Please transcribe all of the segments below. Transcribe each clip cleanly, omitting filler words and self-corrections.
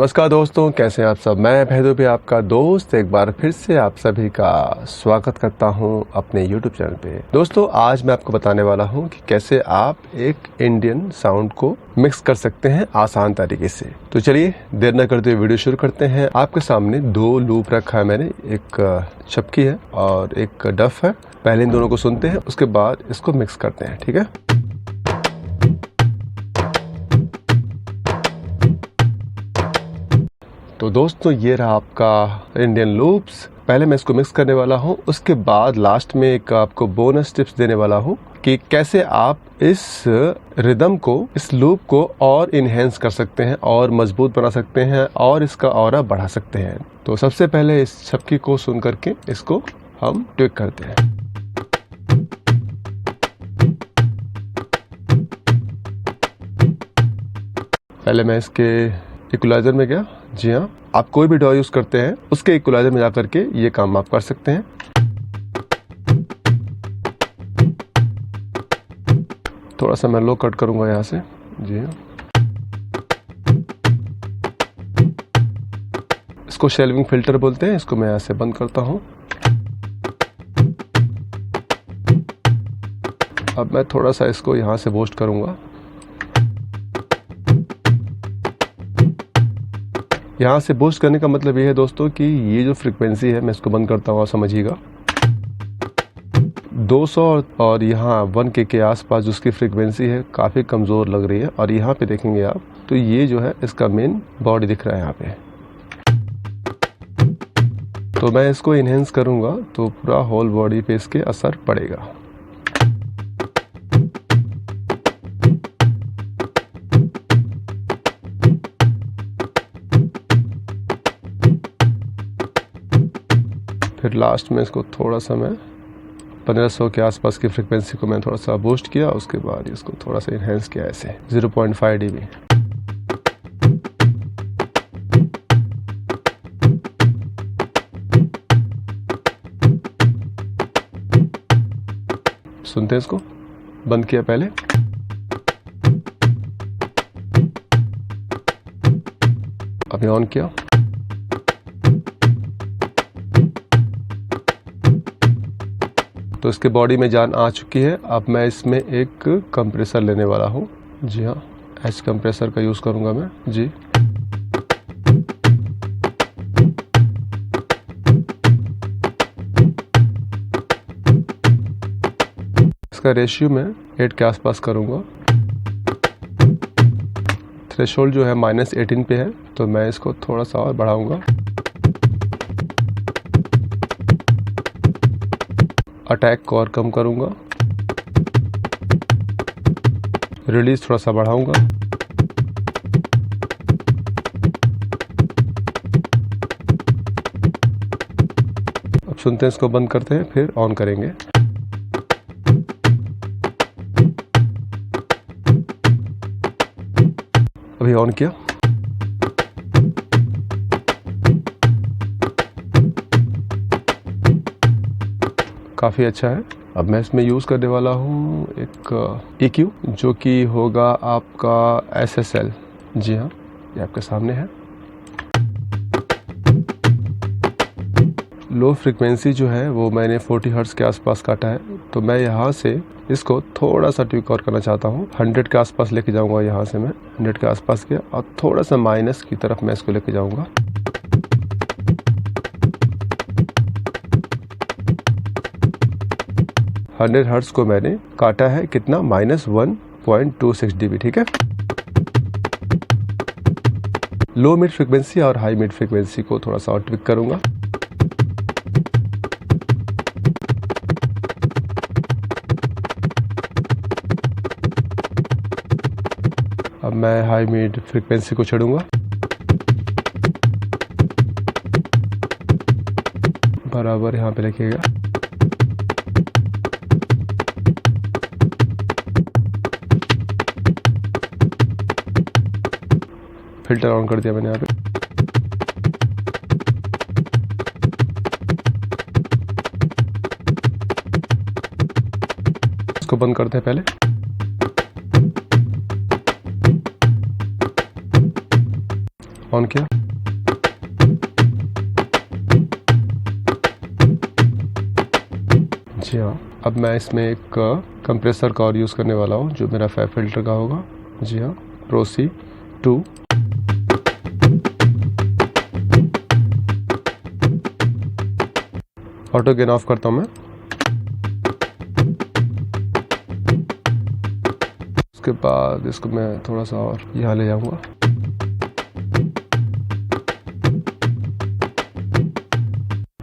नमस्कार दोस्तों, कैसे हैं आप सब। मैं भैदू भी आपका दोस्त एक बार फिर से आप सभी का स्वागत करता हूं अपने YouTube चैनल पे। दोस्तों, आज मैं आपको बताने वाला हूं कि कैसे आप एक इंडियन साउंड को मिक्स कर सकते हैं आसान तरीके से। तो चलिए देर न करते हुए वीडियो शुरू करते हैं। आपके सामने दो लूप रखा है मैंने, एक चपकी है और एक डफ है। पहले इन दोनों को सुनते हैं, उसके बाद इसको मिक्स करते हैं, ठीक है। तो दोस्तों, ये रहा आपका इंडियन लूप्स। पहले मैं इसको मिक्स करने वाला हूँ, उसके बाद लास्ट में एक आपको बोनस टिप्स देने वाला हूँ कि कैसे आप इस रिदम को, इस लूप को और इनहेंस कर सकते हैं और मजबूत बना सकते हैं और इसका ऑरा बढ़ा सकते हैं। तो सबसे पहले इस छपकी को सुन करके इसको हम ट्विक करते हैं। पहले मैं इसके इक्वलाइजर में गया। जी हाँ, आप कोई भी डॉ यूज करते हैं उसके इक्वलाइजर में जाकर के ये काम आप कर सकते हैं। थोड़ा सा मैं लो कट करूंगा यहाँ से। जी हाँ, इसको शेल्विंग फिल्टर बोलते हैं। इसको मैं यहाँ से बंद करता हूँ। अब मैं थोड़ा सा इसको यहाँ से बूस्ट करूंगा। यहाँ से बूस्ट करने का मतलब ये है दोस्तों कि ये जो फ्रीक्वेंसी है, मैं इसको बंद करता हूँ, समझिएगा। 200 और यहाँ 1K के आसपास जो उसकी फ्रीक्वेंसी है काफ़ी कमज़ोर लग रही है। और यहाँ पे देखेंगे आप तो ये जो है इसका मेन बॉडी दिख रहा है यहाँ पे। तो मैं इसको इनहेंस करूँगा तो पूरा होल बॉडी पे इसके असर पड़ेगा। फिर लास्ट में इसको थोड़ा सा मैं 1500 के आसपास की फ्रीक्वेंसी को मैं थोड़ा सा बूस्ट किया। उसके बाद इसको थोड़ा सा इनहेंस किया ऐसे 0.5 dB। सुनते हैं इसको। बंद किया पहले। अभी ऑन किया। तो इसके बॉडी में जान आ चुकी है। अब मैं इसमें एक कंप्रेसर लेने वाला हूँ। जी हाँ, एच कंप्रेसर का यूज़ करूँगा मैं। जी, इसका रेशियो मैं 8 के आसपास करूँगा। थ्रेशोल्ड जो है -18 पे है, तो मैं इसको थोड़ा सा और बढ़ाऊँगा। अटैक को और कम करूंगा। रिलीज थोड़ा सा बढ़ाऊंगा। अब सुनते हैं, इसको बंद करते हैं, फिर ऑन करेंगे। अभी ऑन किया। काफ़ी अच्छा है। अब मैं इसमें यूज़ करने वाला हूँ एक EQ, जो कि होगा आपका SSL। जी हाँ, ये आपके सामने है। लो फ्रीक्वेंसी जो है वो मैंने 40 हर्ट्ज़ के आसपास काटा है। तो मैं यहाँ से इसको थोड़ा सा ट्विक और करना चाहता हूँ। 100 के आसपास लेके जाऊँगा। यहाँ से मैं 100 के आसपास गया और थोड़ा सा माइनस की तरफ मैं इसको लेके जाऊँगा। हंड्रेड हर्ट्ज को मैंने काटा है कितना, -1.26 dB। ठीक है। लो मिड फ्रीक्वेंसी और हाई मिड फ्रीक्वेंसी को थोड़ा सा और ट्विक करूंगा। अब मैं हाई मिड फ्रीक्वेंसी को छोड़ूंगा। बराबर यहाँ पे रखिएगा। फिल्टर ऑन कर दिया मैंने यहाँ पे। इसको बंद करते हैं पहले। ऑन किया। जी हाँ, अब मैं इसमें एक कंप्रेसर का और यूज़ करने वाला हूँ जो मेरा फैब फिल्टर का होगा। जी हाँ, pro C 2। Auto gain of करता हूँ मैं। उसके बाद इसको मैं थोड़ा सा और यहाँ ले जाऊँगा।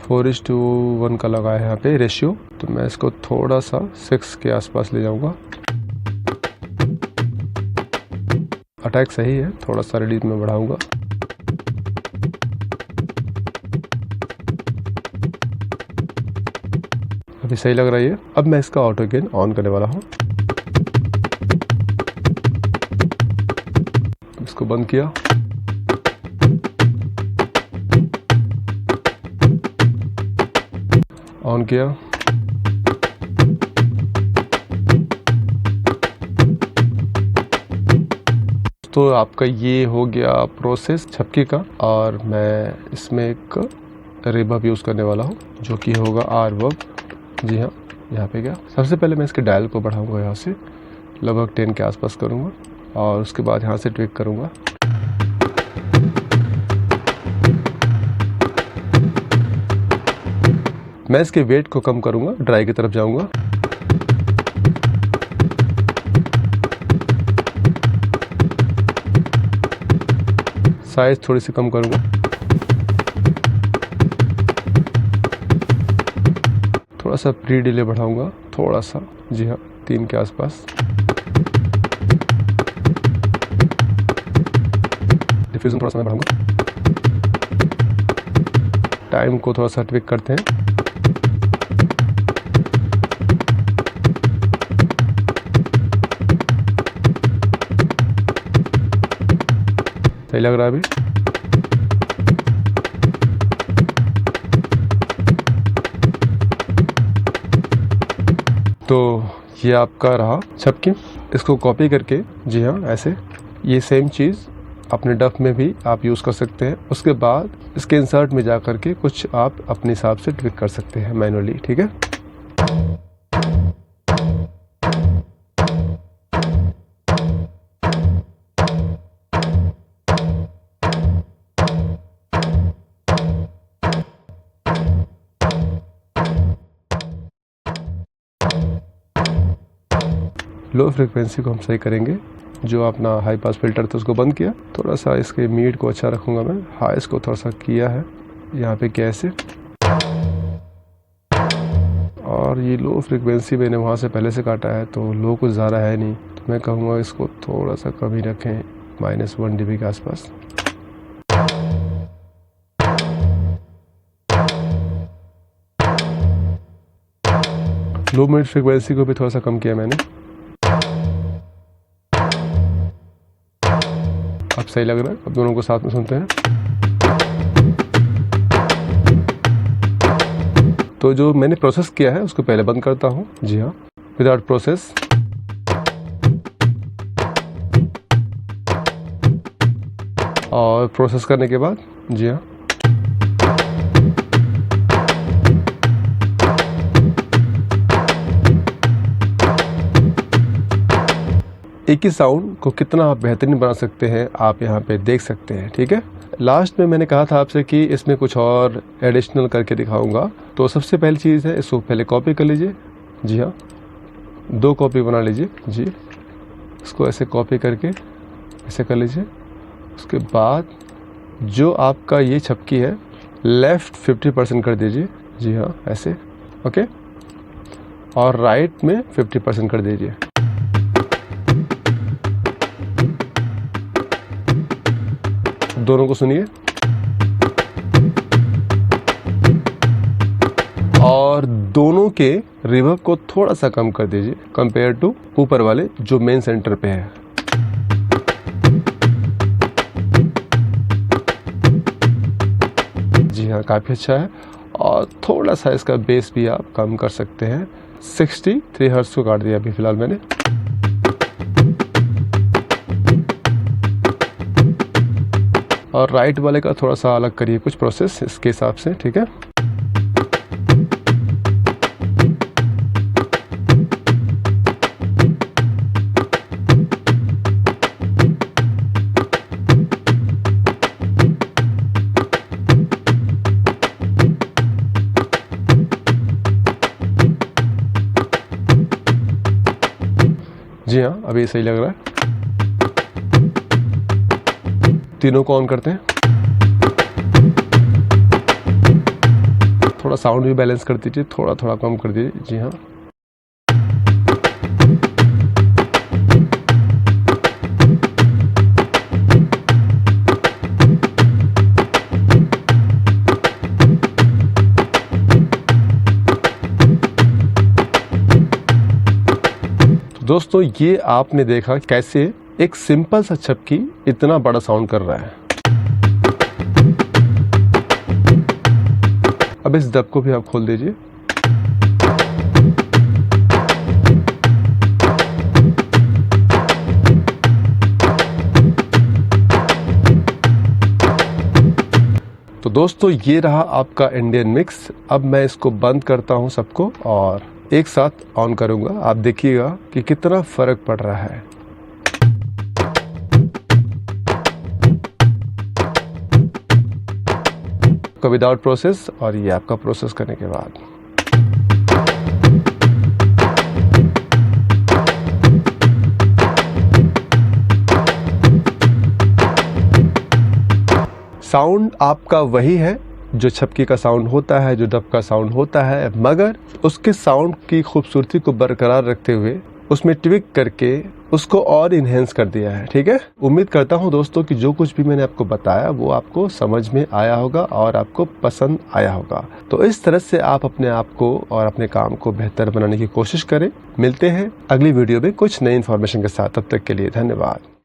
फोर इज टू 1 का लगा है यहाँ पे रेशियो, तो मैं इसको थोड़ा सा 6 के आसपास ले जाऊँगा। अटैक सही है, थोड़ा सा रिलीज में बढ़ाऊँगा। अभी सही लग रहा है। अब मैं इसका ऑटो गेन ऑन करने वाला हूँ। इसको बंद किया। ऑन किया। तो आपका ये हो गया प्रोसेस झपकी का, और मैं इसमें एक रिवर्ब यूज़ करने वाला हूँ जो कि होगा R-verb। जी हाँ, यहाँ पे गया। सबसे पहले मैं इसके डायल को बढ़ाऊंगा, यहाँ से लगभग 10 के आसपास करूँगा, और उसके बाद यहाँ से ट्विक करूँगा। मैं इसके वेट को कम करूँगा, ड्राई की तरफ जाऊँगा। साइज थोड़ी सी कम करूँगा। थोड़ा सा प्री डिले बढ़ाऊँगा, थोड़ा सा। जी हाँ, 3 के आसपास। डिफ्यूजन थोड़ा सा मैं बढ़ाऊँगा। टाइम को थोड़ा सा ट्विक करते हैं। सही लग रहा है अभी। तो ये आपका रहा झपकी। इसको कॉपी करके, जी हाँ, ऐसे ये सेम चीज़ अपने डफ में भी आप यूज़ कर सकते हैं। उसके बाद इसके इंसर्ट में जा कर के कुछ आप अपने हिसाब से ट्विक कर सकते हैं मैनुअली। ठीक है। लो फ्रिक्वेंसी को हम सही करेंगे। जो अपना हाई पास फिल्टर था उसको बंद किया। थोड़ा सा इसके मीड को अच्छा रखूँगा मैं। हाई इसको थोड़ा सा किया है यहाँ पे कैसे, और ये लो फ्रिक्वेंसी मैंने वहाँ से पहले से काटा है तो लो कुछ ज़्यादा है नहीं, तो मैं कहूँगा इसको थोड़ा सा कम ही रखें, -1 dB के आसपास। लो मिड फ्रिक्वेंसी को भी थोड़ा सा कम किया मैंने। अब सही लग रहा है। अब दोनों को साथ में सुनते हैं। तो जो मैंने प्रोसेस किया है उसको पहले बंद करता हूँ। जी हाँ, विदाउट प्रोसेस। और प्रोसेस करने के बाद, जी हाँ, एक ही साउंड को कितना आप बेहतरीन बना सकते हैं आप यहाँ पे देख सकते हैं। ठीक है। लास्ट में मैंने कहा था आपसे कि इसमें कुछ और एडिशनल करके दिखाऊंगा। तो सबसे पहली चीज़ है, इसको पहले कॉपी कर लीजिए। जी हाँ, 2 कॉपी बना लीजिए। जी, इसको ऐसे कॉपी करके ऐसे कर लीजिए। उसके बाद जो आपका ये छपकी है लेफ़्ट 50% कर दीजिए। जी हाँ, ऐसे। ओके। और राइट में 50% कर दीजिए। दोनों को सुनिए। और दोनों के रिवर्ब को थोड़ा सा कम कर दीजिए कंपेयर टू ऊपर वाले जो मेन सेंटर पे है। जी हाँ, काफ़ी अच्छा है। और थोड़ा सा इसका बेस भी आप कम कर सकते हैं। 63 हर्ट्ज को काट दिया अभी फिलहाल मैंने। और राइट वाले का थोड़ा सा अलग करिए कुछ प्रोसेस इसके हिसाब से, ठीक है। जी हाँ, अभी सही लग रहा है। तीनों को ऑन करते हैं। थोड़ा साउंड भी बैलेंस कर दीजिए, थोड़ा थोड़ा कम कर दीजिए। जी हाँ, दोस्तों ये आपने देखा कैसे एक सिंपल सा चपकी इतना बड़ा साउंड कर रहा है। अब इस डब को भी आप खोल दीजिए। तो दोस्तों ये रहा आपका इंडियन मिक्स। अब मैं इसको बंद करता हूं सबको और एक साथ ऑन करूंगा। आप देखिएगा कि कितना फर्क पड़ रहा है। आपका विदाउट प्रोसेस और ये आपका प्रोसेस करने के बाद। साउंड आपका वही है जो छपकी का साउंड होता है, जो डब का साउंड होता है, मगर उसके साउंड की खूबसूरती को बरकरार रखते हुए उसमें ट्विक करके उसको और इन्हेंस कर दिया है, ठीक है। उम्मीद करता हूं दोस्तों कि जो कुछ भी मैंने आपको बताया वो आपको समझ में आया होगा और आपको पसंद आया होगा। तो इस तरह से आप अपने आप को और अपने काम को बेहतर बनाने की कोशिश करें। मिलते हैं अगली वीडियो में कुछ नई इन्फॉर्मेशन के साथ। तब तक के लिए धन्यवाद।